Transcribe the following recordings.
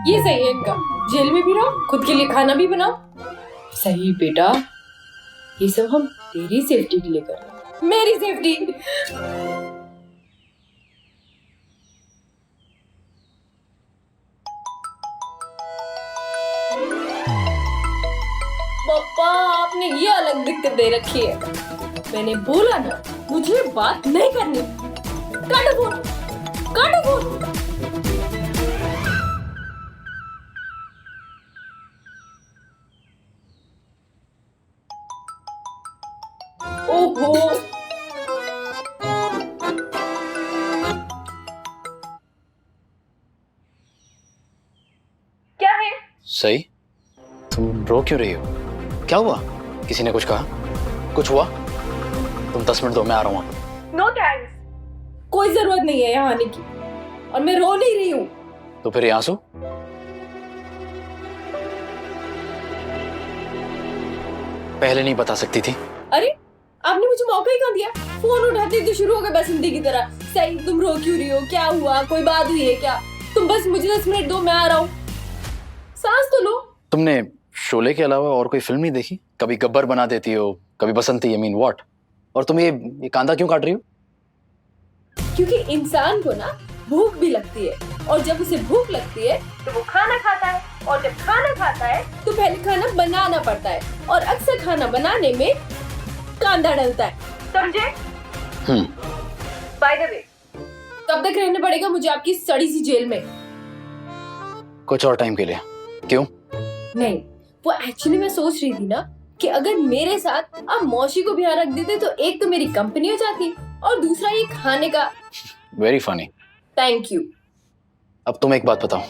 ये सही है इनका, जेल में भी रहो, खुद के लिए खाना भी बनाओ। सही बेटा, ये सब हम तेरी सेफ्टी के लिए कर रहे हैं, मेरी सेफ्टी। पापा, आपने ये अलग दिक्कत दे रखी है। मैंने बोला ना, मुझे बात नहीं करनी। काटो फोन, काटो फोन। ओहो, क्या है? सही, तुम रो क्यों रही हो? क्या हुआ? किसी ने कुछ कहा? कुछ हुआ? तुम 10 मिनट दो, मैं आ रहा हूँ। नो थैंक्स, कोई जरूरत नहीं है यहाँ आने की, और मैं रो नहीं रही हूँ। तो फिर ये आंसू? पहले नहीं बता सकती थी? अरे, आपने मुझे मौका ही कहाँ दिया? फोन उठाते ही तो शुरू हो गए बसंती की तरह। सही, तुम रो क्यों रही हो? क्या हुआ? कोई बात हुई है क्या? तुम बस मुझे 10 मिनट दो, मैं आ रहा हूँ। सांस तो लो। तुमने शोले के अलावा और कोई फिल्म नहीं देखी? कभी गब्बर बना देती हो, कभी बसंती, आई मीन व्हाट? और तुम ये कांदा क्यों काट रही हो? क्योंकि इंसान को ना भूख भी लगती है, और जब उसे भूख लगती है तो वो खाना खाता है, और जब खाना खाता है तो पहले खाना बनाना पड़ता है, और अक्सर खाना बनाने में कांदा डलता है, समझे? बाय द वे, कब तक रहने पड़ेगा मुझे आपकी सड़ी सी जेल में? कुछ और टाइम के लिए। क्यों? नहीं, वो एक्चुअली मैं सोच रही थी ना कि अगर मेरे साथ आप मौसी को भी यहाँ रख देते तो एक तो मेरी कंपनी हो जाती, और दूसरा ये खाने का। Very funny. Thank you. अब तुम एक बात बताओ,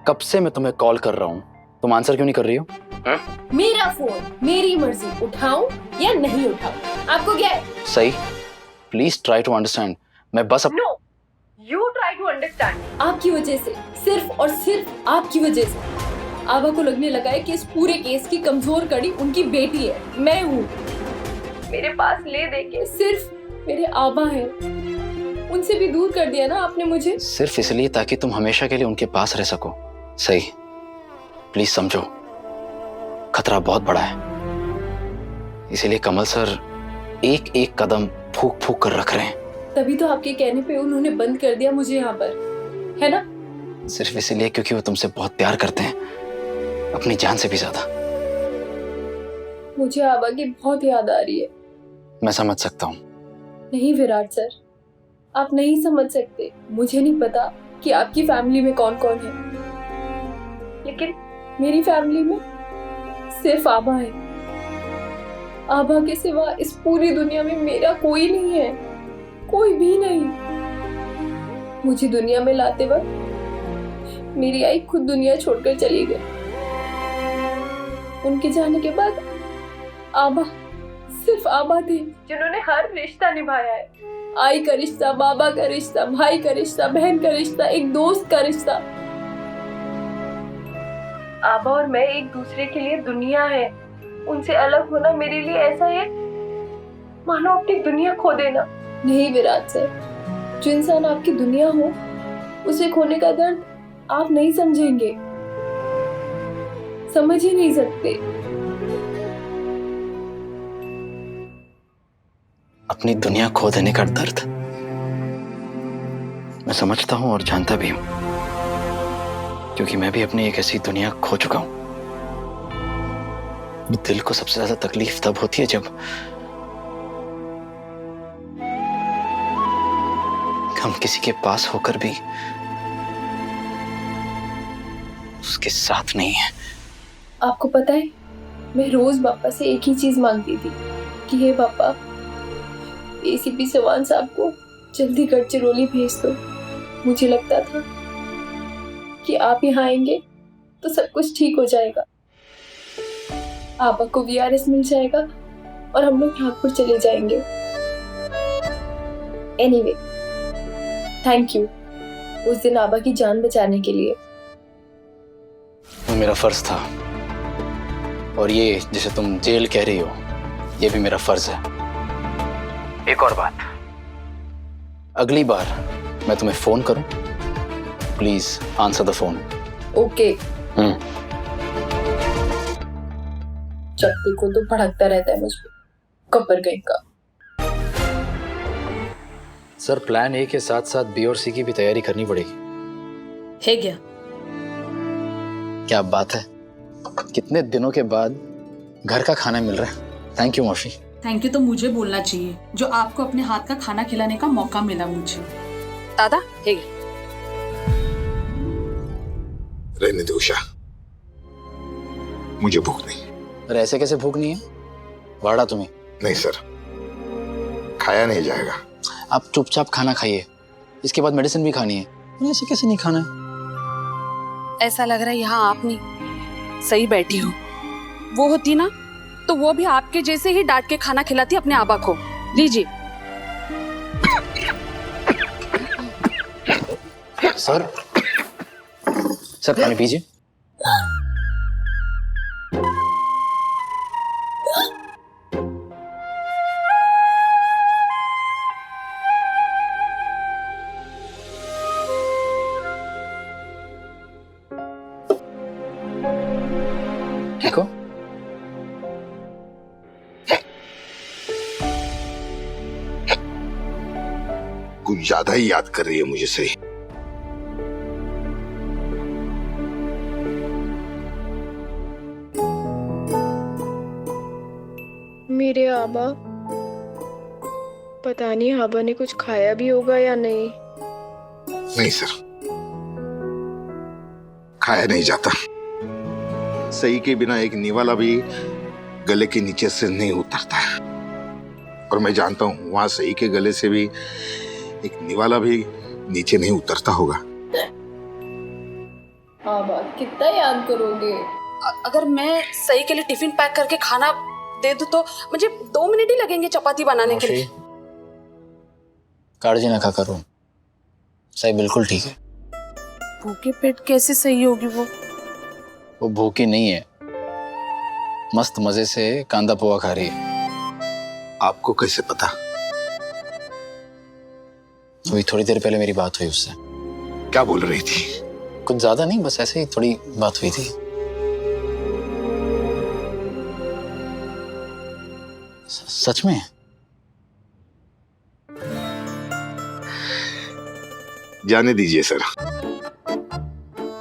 कब से मैं तुम्हें कॉल कर रहा हूँ, तुम आंसर क्यों नहीं कर रही हो? मेरा फोन, मेरी मर्जी, उठाऊं या नहीं उठाऊं, आपको क्या है? सही, प्लीज ट्राई टू अंडरस्टैंड। मैं बस no, you try to understand. आपकी वजह से, सिर्फ और सिर्फ आपकी वजह से आभा को लगने लगा है कि इस पूरे केस की कमजोर कड़ी उनकी बेटी है, मैं हूँ। मेरे पास ले दे के सिर्फ मेरे आभा है, उनसे भी दूर कर दिया ना आपने मुझे। सिर्फ इसलिए ताकि तुम हमेशा के लिए उनके पास रह सको। सही, प्लीज समझो, खतरा बहुत बड़ा है, इसीलिए कमल सर एक एक कदम फूक फूक कर रख रहे हैं। तभी तो आपके कहने पे उन्होंने बंद कर दिया मुझे यहाँ पर, है ना? सिर्फ इसलिए क्योंकि वो तुमसे बहुत प्यार करते हैं, अपनी जान से भी ज्यादा। मुझे आभा की बहुत याद आ रही है। मैं समझ सकता हूँ। नहीं विराट सर, आप नहीं समझ सकते। मुझे नहीं पता कि आपकी फैमिली में कौन कौन है, लेकिन मेरी फैमिली में सिर्फ आभा है। आभा के सिवा इस पूरी दुनिया में मेरा कोई नहीं है, कोई भी नहीं। मुझे दुनिया में लाते वक्त मेरी आई खुद दुनिया छोड़कर चली गई। उनके जाने के बाद आभा, सिर्फ आभा थे जिन्होंने हर रिश्ता निभाया है। आई का रिश्ता, बाबा का रिश्ता, भाई का रिश्ता, बहन का रिश्ता, एक दोस्त का रिश्ता। आभा और मैं एक दूसरे के लिए दुनिया है। उनसे अलग होना मेरे लिए ऐसा है मानो अपनी दुनिया खो देना। नहीं विराट सर, जो इंसान आपकी दुनिया हो उसे खोने का दर्द आप नहीं समझेंगे, समझ ही नहीं सकते। अपनी दुनिया खो देने का दर्द मैं समझता हूं और जानता भी हूं, क्योंकि मैं भी अपनी एक ऐसी दुनिया खो चुका हूं। दिल को सबसे ज्यादा तकलीफ तब होती है जब हम किसी के पास होकर भी उसके साथ नहीं है। आपको पता है, मैं रोज पापा से एक ही चीज मांगती थी कि हे पापा, एसीपी चौहान साहब को जल्दी गढ़चिरौली भेज दो। मुझे लगता था कि आप यहाँ आएंगे तो सब कुछ ठीक हो जाएगा, आभा को वीआरएस मिल जाएगा और हम लोग नागपुर चले जाएंगे। एनीवे, थैंक यू उस दिन आभा की जान बचाने के लिए। वो मेरा फर्ज था, और ये जिसे तुम जेल कह रही हो, ये भी मेरा फर्ज है। एक और बात, अगली बार मैं तुम्हें फोन करूं please answer the phone. Okay. जब देखो तो भड़कता रहता है मुझ पे, कब्र कहीं का। सर प्लान ए के साथ साथ बी और सी की भी तैयारी करनी पड़ेगी। है क्या? क्या बात है, कितने दिनों के बाद घर का खाना मिल रहा है। थैंक यू मौसी। थैंक यू तो मुझे बोलना चाहिए, जो आपको अपने हाथ का खाना खिलाने का मौका मिला मुझे। दादा है क्या? रहने दो उषा, मुझे भूख नहीं। अरे ऐसे कैसे भूख नहीं है, वाड़ा तुम्हें। नहीं सर, खाया नहीं जाएगा। आप चुपचाप खाना खाइए, इसके बाद मेडिसिन भी खानी है। ऐसे कैसे नहीं खाना है? ऐसा लग रहा है यहाँ आप नहीं सही बैठी हो। वो होती ना तो वो भी आपके जैसे ही डांट के खाना खिलाती अपने आबा को। लीजिए। सर पानी पीजिए। ठीक हो? कुछ ज्यादा ही याद कर रही है मुझे सही। मेरे आबा, पता नहीं आबा ने कुछ खाया भी होगा या नहीं। नहीं सर, खाया नहीं जाता। सही के बिना एक निवाला भी गले के नीचे से नहीं उतरता है, और मैं जानता हूं वहां सही के गले से भी एक निवाला भी नीचे नहीं उतरता होगा। आबा कितना याद करोगे? अगर मैं सही के लिए टिफिन पैक करके खाना दे दूं तो मुझे 2 मिनट ही लगेंगे चपाती बनाने के लिए। काळजी नका करो, सही बिल्कुल ठीक है। भूखे पेट कैसे सही होगी वो भूखी नहीं है, मस्त मजे से कांदा पोहा खा रही है। आपको कैसे पता? अभी थोड़ी देर पहले मेरी बात हुई उससे। क्या बोल रही थी? कुछ ज्यादा नहीं, बस ऐसे ही थोड़ी बात हुई थी। सच में? जाने दीजिए सर,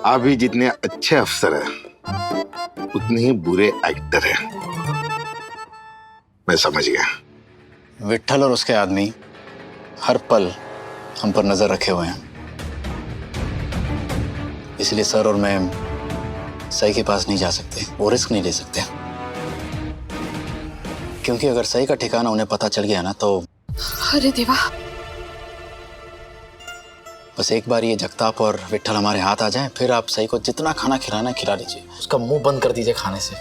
आप भी जितने अच्छे अफसर हैं उतने ही बुरे एक्टर हैं। मैं समझ गया। विट्ठल और उसके आदमी हर पल हम पर नजर रखे हुए हैं, इसलिए सर और मैं सही के पास नहीं जा सकते, वो रिस्क नहीं ले सकते। क्योंकि अगर सही का ठिकाना उन्हें पता चल गया ना तो अरे देवा, बस एक बार ये जगताप और विट्ठल हमारे हाथ आ जाए, फिर आप सही को जितना खाना खिलाना है खिला लीजिए, उसका मुंह बंद कर दीजिए खाने से।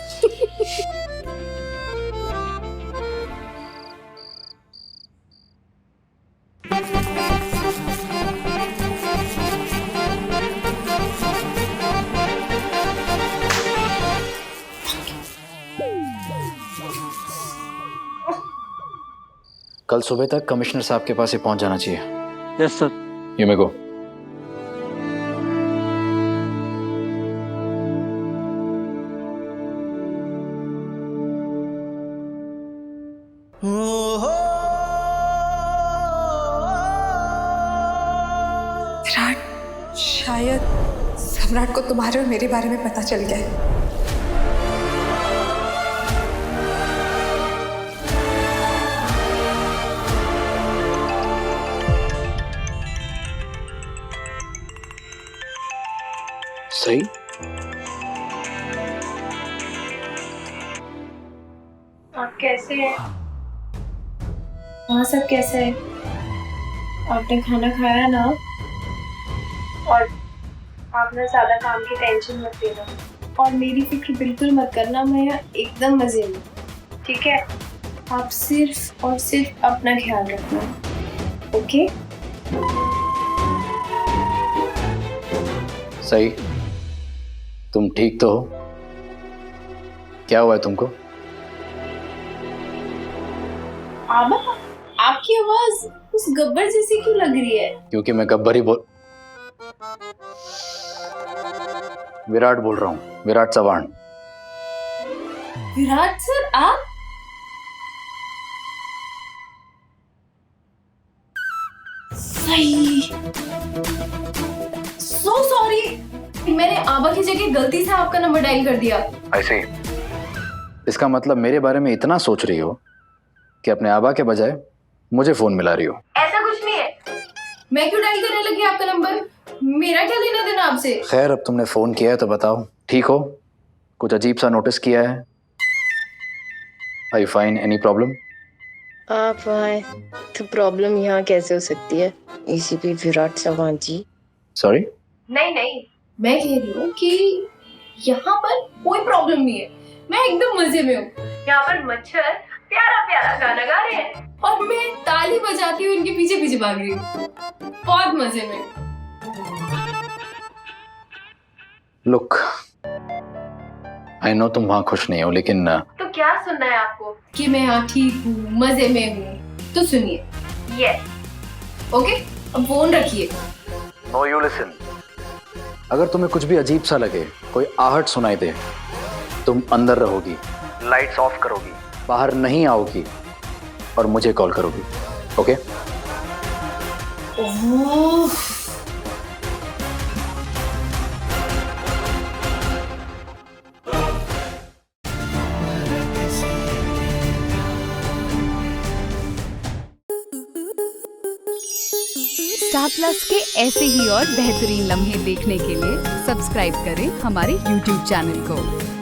कल सुबह तक कमिश्नर साहब के पास ये पहुंच जाना चाहिए। Yes sir. यू मे गो। विराट, शायद सम्राट को तुम्हारे और मेरे बारे में पता चल गया है। सही? आप कैसे हैं? वहाँ सब कैसे है? आपने खाना खाया ना? और आप ना ज्यादा काम की टेंशन मत लेना, और मेरी फिक्र बिल्कुल मत करना, मैं यहाँ एकदम मजे में। ठीक है? आप सिर्फ और सिर्फ अपना ख्याल रखना। ओके? सही, तुम ठीक तो हो? क्या हुआ है तुमको? आबा, आपकी आवाज उस गब्बर जैसी क्यों लग रही है? क्योंकि मैं गब्बर ही बोल विराट बोल रहा हूँ, विराट चव्हाण। विराट सर आप? सही। सो सॉरी, मैंने आबा की जगह गलती से आपका नंबर डायल कर दिया। ऐसे ही। इसका मतलब मेरे बारे में इतना सोच रही हो कि अपने आबा के बजाय मुझे फोन मिला रही हो। ऐसा कुछ नहीं है, मैं क्यों डायल करने लगी आपका नंबर? मेरा क्या लेना देना आपसे? खैर, अब तुमने फोन किया है तो बताओ, ठीक हो? कुछ अजीब सा नोटिस किया है? आई फाइन एनी प्रॉब्लम? आप आए तो प्रॉब्लम यहाँ कैसे हो सकती है? एसीपी विराट चव्हाण जी। सॉरी? नहीं, मैं कह रही हूँ कि यहाँ पर कोई प्रॉब्लम नहीं है, मैं एकदम मजे में हूँ। यहाँ पर मच्छर प्यारा प्यारा गाना गा रहे हैं और मैं ताली बजाती हूँ उनके पीछे पीछे भाग रही हूँ, बहुत मजे में। लुक, आई नो तुम वहां खुश नहीं हो, लेकिन तो क्या सुनना है आपको? कि मैं यहाँ ठीक हूँ, मजे में हूँ, तो सुनिए। यस, ओके, अब फोन रखिए। No, you listen. अगर तुम्हें कुछ भी अजीब सा लगे, कोई आहट सुनाई दे, तुम अंदर रहोगी, लाइट्स ऑफ करोगी, बाहर नहीं आओगी और मुझे कॉल करोगी, ओके? ओह, स्टार प्लस के ऐसे ही और बेहतरीन लम्हे देखने के लिए सब्सक्राइब करें हमारे YouTube चैनल को।